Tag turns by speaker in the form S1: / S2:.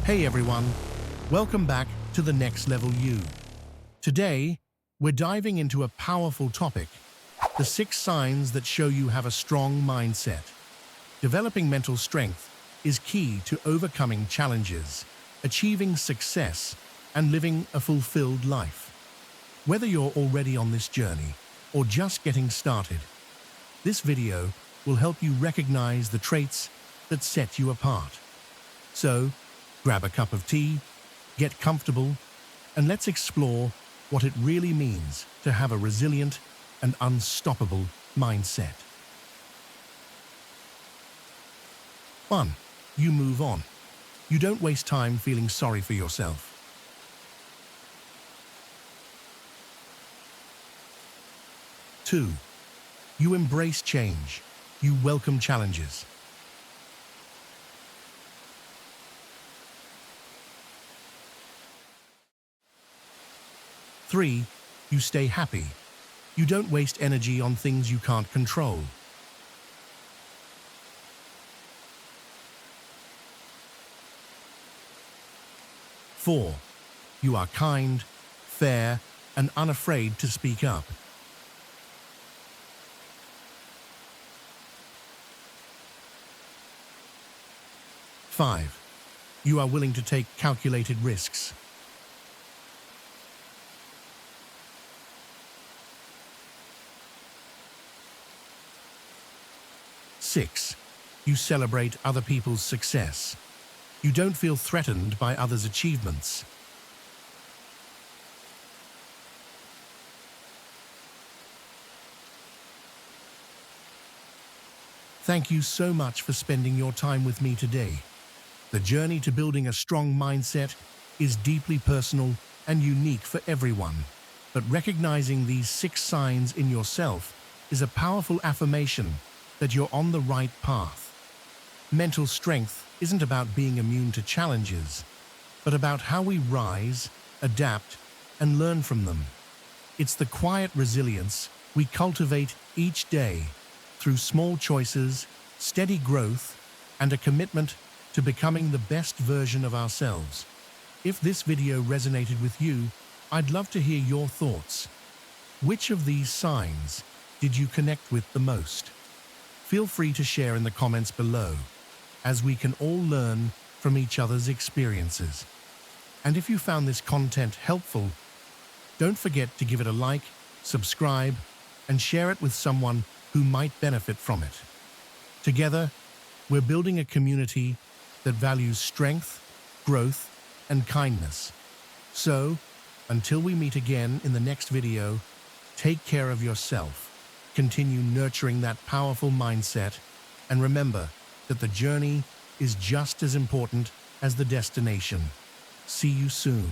S1: Hey everyone, welcome back to the Next Level You. Today, we're diving into a powerful topic, the 6 signs that show you have a strong mindset. Developing mental strength is key to overcoming challenges, achieving success, and living a fulfilled life. Whether you're already on this journey or just getting started, this video will help you recognize the traits that set you apart. So, grab a cup of tea, get comfortable, and let's explore what it really means to have a resilient and unstoppable mindset. 1. You move on. You don't waste time feeling sorry for yourself. 2. You embrace change. You welcome challenges. 3. You stay happy. You don't waste energy on things you can't control. 4. You are kind, fair, and unafraid to speak up. 5. You are willing to take calculated risks. 6. You celebrate other people's success. You don't feel threatened by others' achievements. Thank you so much for spending your time with me today. The journey to building a strong mindset is deeply personal and unique for everyone. But recognizing these 6 signs in yourself is a powerful affirmation that you're on the right path. Mental strength isn't about being immune to challenges, but about how we rise, adapt, and learn from them. It's the quiet resilience we cultivate each day through small choices, steady growth, and a commitment to becoming the best version of ourselves. If this video resonated with you, I'd love to hear your thoughts. Which of these signs did you connect with the most? Feel free to share in the comments below, as we can all learn from each other's experiences. And if you found this content helpful, don't forget to give it a like, subscribe, and share it with someone who might benefit from it. Together, we're building a community that values strength, growth, and kindness. So, until we meet again in the next video, take care of yourself. Continue nurturing that powerful mindset, and remember that the journey is just as important as the destination. See you soon.